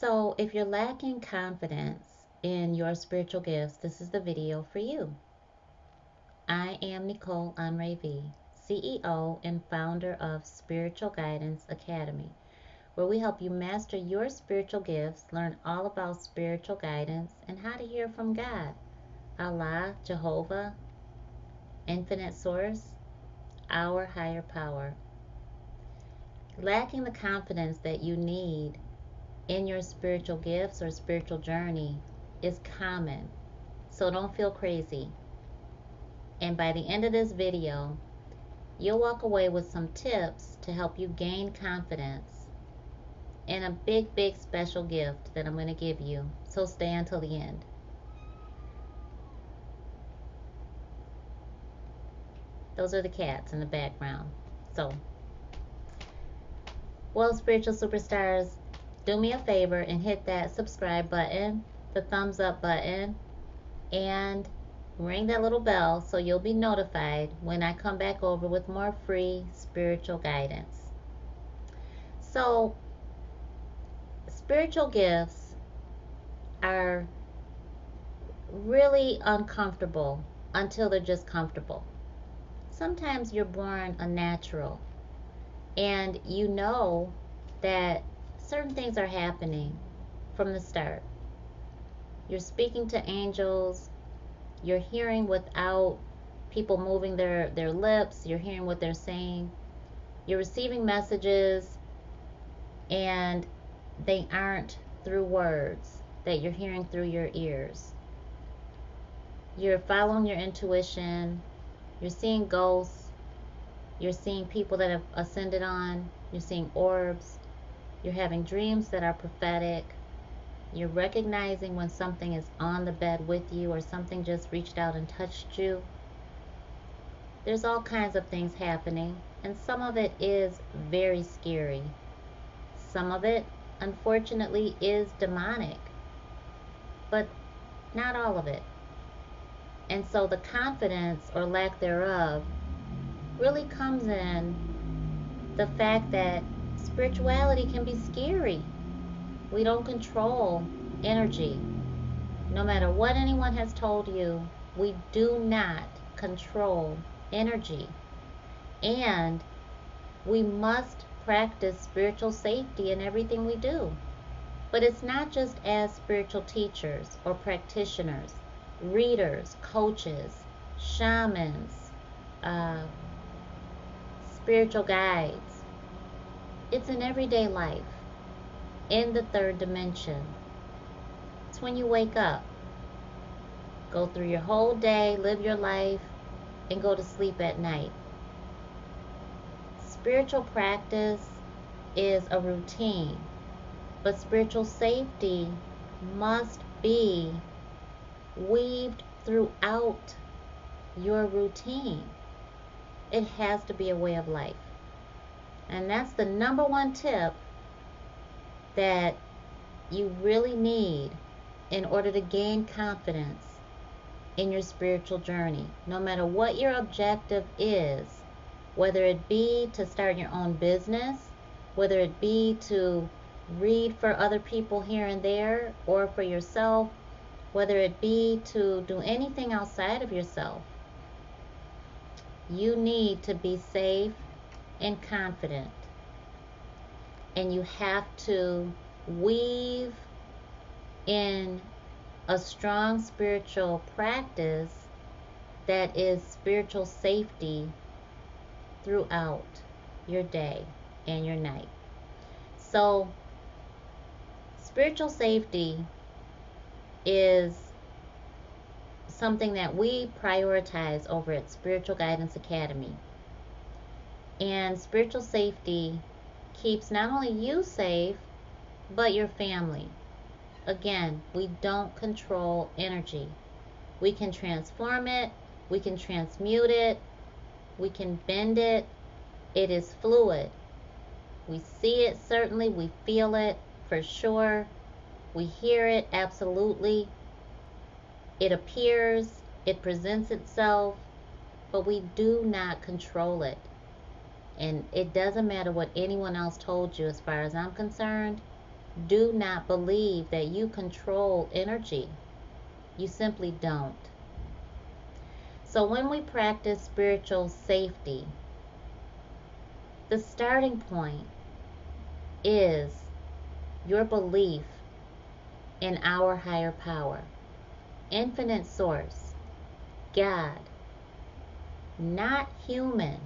So, if you're lacking confidence in your spiritual gifts, this is the video for you. I am Nicole Honore V, CEO and founder of Spiritual Guidance Academy, where we help you master your spiritual gifts, learn all about spiritual guidance, and how to hear from God, Allah, Jehovah, Infinite Source, our higher power. Lacking the confidence that you need in your spiritual gifts or spiritual journey is common, so don't feel crazy. And by the end of this video, you'll walk away with some tips to help you gain confidence and a big special gift that I'm going to give you. So stay until the end. Those are the cats in the background. So, well, spiritual superstars, do me a favor and hit that subscribe button, the thumbs up button, and ring that little bell so you'll be notified when I come back over with more free spiritual guidance. So, spiritual gifts are really uncomfortable until they're just comfortable. Sometimes you're born a natural and you know that certain things are happening from the start. You're speaking to angels, you're hearing without people moving their lips, you're hearing what they're saying, you're receiving messages, and they aren't through words that you're hearing through your ears. You're following your intuition, you're seeing ghosts, you're seeing people that have ascended on, you're seeing orbs, you're having dreams that are prophetic, you're recognizing when something is on the bed with you or something just reached out and touched you. There's all kinds of things happening, and some of it is very scary. Some of it, unfortunately, is demonic, but not all of it. And so the confidence or lack thereof really comes in the fact that spirituality can be scary. We don't control energy. No matter what anyone has told you, we do not control energy. And we must practice spiritual safety in everything we do. But it's not just as spiritual teachers or practitioners, readers, coaches, shamans, spiritual guides. It's in everyday life, in the third dimension. It's when you wake up, go through your whole day, live your life, and go to sleep at night. Spiritual practice is a routine, but spiritual safety must be weaved throughout your routine. It has to be a way of life. And that's the number one tip that you really need in order to gain confidence in your spiritual journey. No matter what your objective is, whether it be to start your own business, whether it be to read for other people here and there or for yourself, whether it be to do anything outside of yourself, you need to be safe and confident. And you have to weave in a strong spiritual practice that is spiritual safety throughout your day and your night. So, spiritual safety is something that we prioritize over at Spiritual Guidance Academy. And spiritual safety keeps not only you safe, but your family. Again, we don't control energy. We can transform it, we can transmute it, we can bend it. It is fluid. We see it, certainly. We feel it, for sure. We hear it, absolutely. It appears, it presents itself, but we do not control it. And it doesn't matter what anyone else told you. As far as I'm concerned, do not believe that you control energy. You simply don't. So when we practice spiritual safety, the starting point is your belief in our higher power, infinite source, God, not human,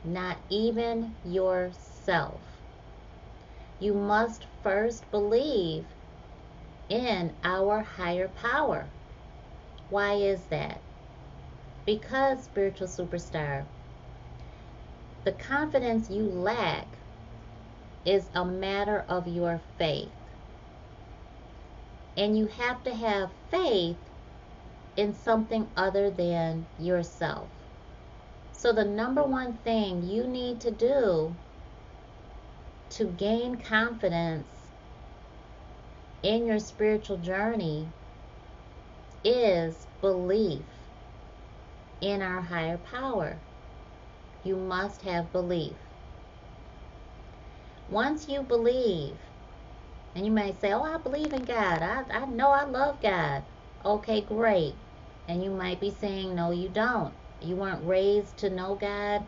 not even yourself. You must first believe in our higher power. Why is that? Because, spiritual superstar, the confidence you lack is a matter of your faith. And you have to have faith in something other than yourself. So the number one thing you need to do to gain confidence in your spiritual journey is belief in our higher power. You must have belief. Once you believe, and you may say, oh, I believe in God. I know I love God. Okay, great. And you might be saying, no, you don't. You weren't raised to know God,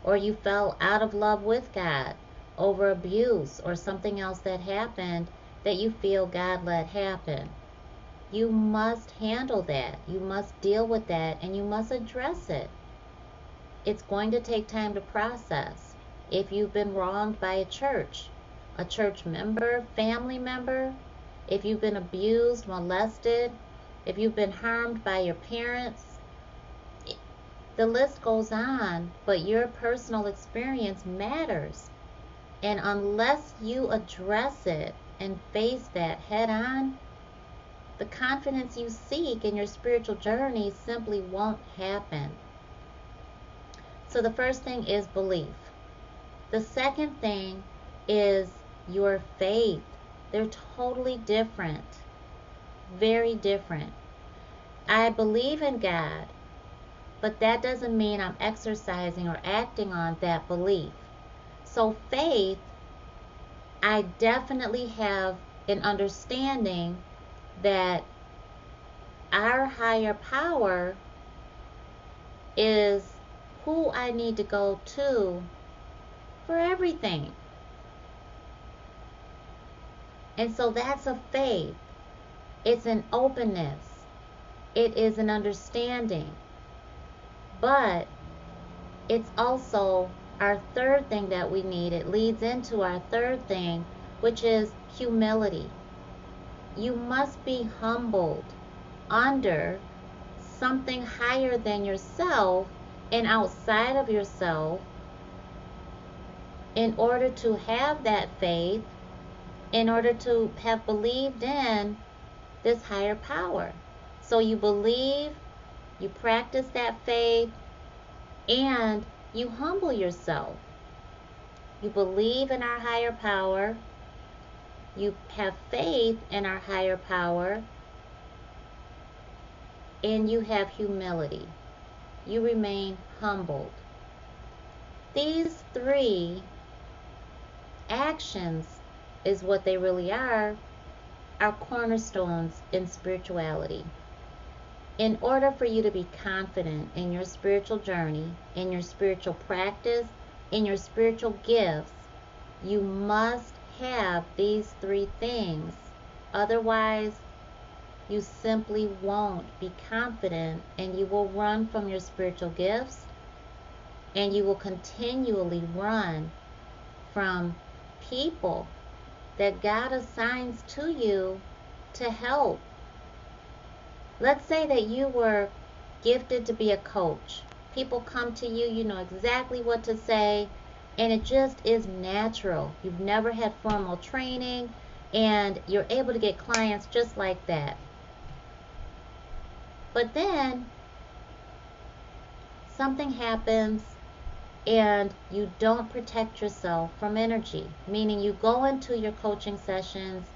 or you fell out of love with God over abuse or something else that happened that you feel God let happen. You must handle that. You must deal with that, and you must address it. It's going to take time to process. If you've been wronged by a church member, family member, if you've been abused, molested, if you've been harmed by your parents, the list goes on, but your personal experience matters. And unless you address it and face that head on, the confidence you seek in your spiritual journey simply won't happen. So the first thing is belief. The second thing is your faith. They're totally different. Very different. I believe in God, but that doesn't mean I'm exercising or acting on that belief. So faith, I definitely have an understanding that our higher power is who I need to go to for everything. And so that's a faith. It's an openness. It is an understanding. But it's also our third thing that we need. It leads into our third thing, which is humility. You must be humbled under something higher than yourself and outside of yourself in order to have that faith, in order to have believed in this higher power. So you believe, you practice that faith, and you humble yourself. You believe in our higher power, you have faith in our higher power, and you have humility. You remain humbled. These three actions is what they really are cornerstones in spirituality. In order for you to be confident in your spiritual journey, in your spiritual practice, in your spiritual gifts, you must have these three things. Otherwise, you simply won't be confident, and you will run from your spiritual gifts, and you will continually run from people that God assigns to you to help. Let's say that you were gifted to be a coach. People come to you, you know exactly what to say, and it just is natural. You've never had formal training, and you're able to get clients just like that. But then something happens and you don't protect yourself from energy, meaning you go into your coaching sessions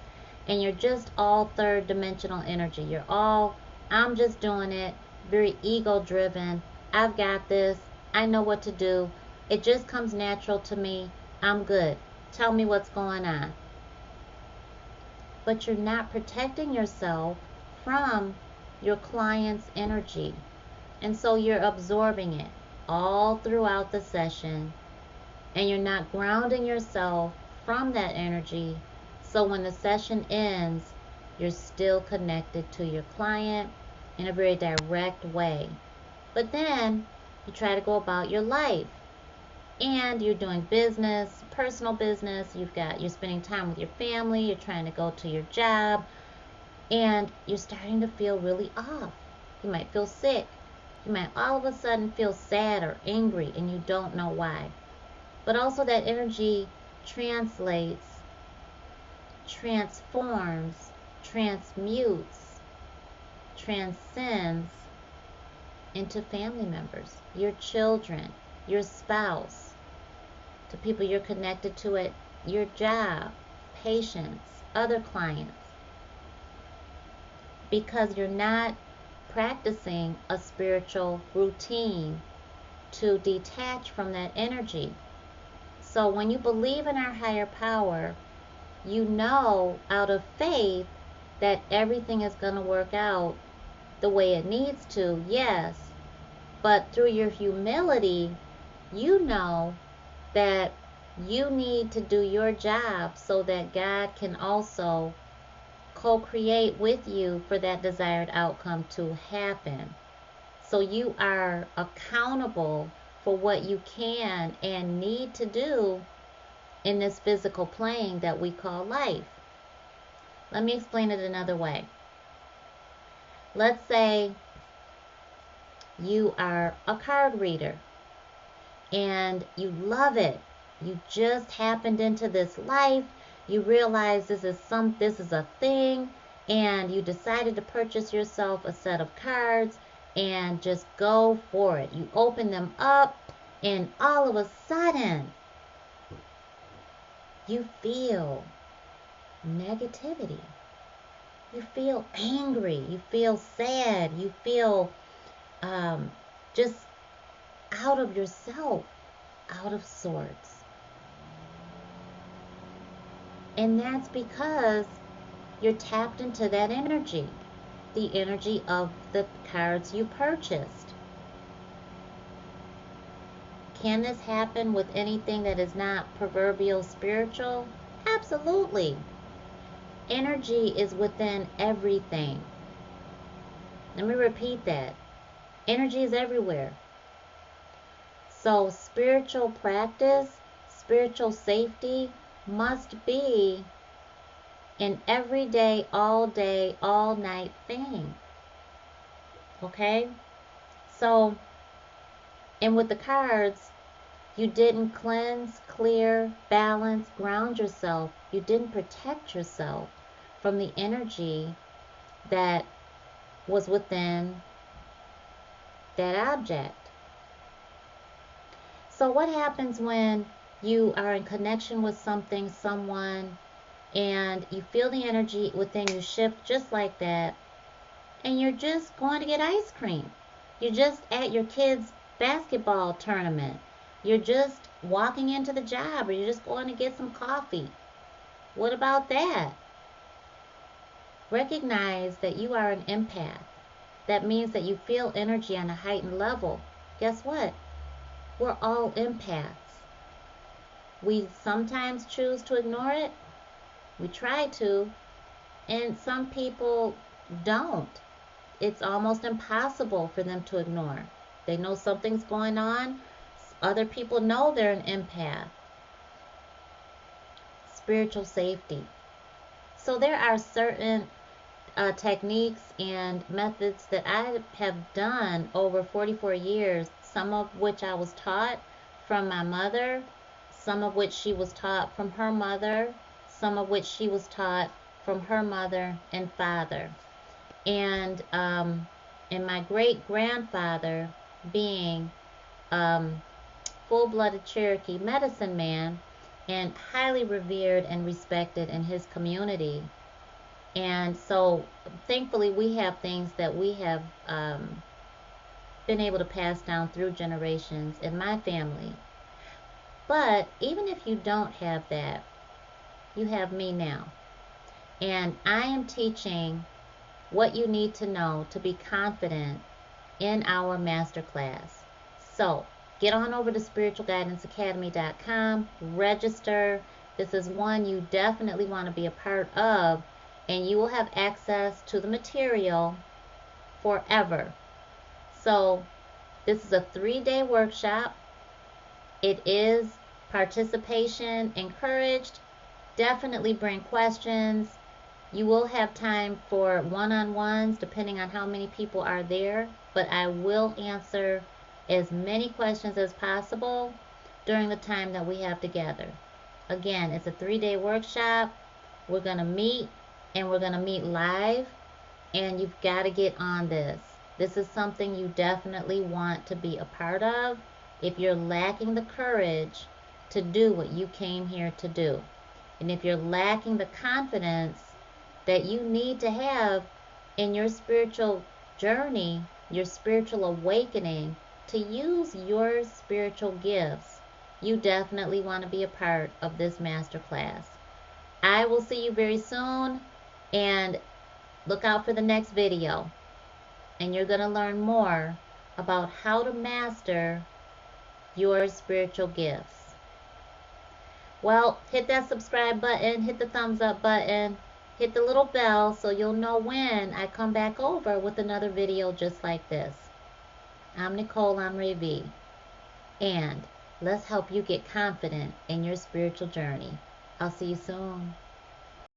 and you're just all third dimensional energy. You're all, I'm just doing it, very ego driven. I've got this. I know what to do. It just comes natural to me. I'm good. Tell me what's going on. but you're not protecting yourself from your client's energy. And so you're absorbing it all throughout the session, and you're not grounding yourself from that energy. So when the session ends, you're still connected to your client in a very direct way. But then you try to go about your life, and you're doing business, personal business, you're spending time with your family, you're trying to go to your job, and you're starting to feel really off. You might feel sick. You might all of a sudden feel sad or angry, and you don't know why. But also that energy translates, transforms, transmutes, transcends into family members, your children, your spouse, to people you're connected to at your job, patients, other clients. Because you're not practicing a spiritual routine to detach from that energy. So when you believe in our higher power, you know out of faith that everything is going to work out the way it needs to, yes. But through your humility, you know that you need to do your job so that God can also co-create with you for that desired outcome to happen. So you are accountable for what you can and need to do in this physical plane that we call life. Let me explain it another way. Let's say you are a card reader and you love it. You just happened into this life. You realize this is a thing, and you decided to purchase yourself a set of cards and just go for it. You open them up, and all of a sudden you feel negativity. You feel angry. You feel sad. You feel just out of yourself, out of sorts. And that's because you're tapped into that energy, the energy of the cards you purchased. Can this happen with anything that is not proverbial spiritual? Absolutely. Energy is within everything. Let me repeat that. Energy is everywhere. So spiritual practice, spiritual safety must be an everyday, all night thing. Okay? So, and with the cards, you didn't cleanse, clear, balance, ground yourself. You didn't protect yourself from the energy that was within that object. So what happens when you are in connection with something, someone, and you feel the energy within you shift just like that, and you're just going to get ice cream? You're just at your kid's basketball tournament. You're just walking into the job, or you're just going to get some coffee. What about that? Recognize that you are an empath. That means that you feel energy on a heightened level. Guess what? We're all empaths. We sometimes choose to ignore it. We try to. And some people don't. It's almost impossible for them to ignore. They know something's going on. Other people know they're an empath. Spiritual safety. So there are certain techniques and methods that I have done over 44 years, some of which I was taught from my mother, some of which she was taught from her mother, some of which she was taught from her mother and father. And my great-grandfather being full-blooded Cherokee medicine man and highly revered and respected in his community. And so thankfully we have things that we have been able to pass down through generations in my family. But even if you don't have that, you have me now. And I am teaching what you need to know to be confident in our masterclass. So get on over to spiritualguidanceacademy.com, register. This is one you definitely want to be a part of, and you will have access to the material forever. So this is a 3-day workshop. It is participation encouraged. Definitely bring questions. You will have time for one-on-ones depending on how many people are there, but I will answer as many questions as possible during the time that we have together. Again, it's a 3-day workshop. We're going to meet, and we're going to meet live, and you've got to get on this. This is something you definitely want to be a part of if you're lacking the courage to do what you came here to do. And if you're lacking the confidence that you need to have in your spiritual journey, your spiritual awakening, to use your spiritual gifts, you definitely want to be a part of this masterclass. I will see you very soon, and look out for the next video. And you're going to learn more about how to master your spiritual gifts. Well, hit that subscribe button, hit the thumbs up button, hit the little bell so you'll know when I come back over with another video just like this. I'm Nicole, I'm Ray, and let's help you get confident in your spiritual journey. I'll see you soon.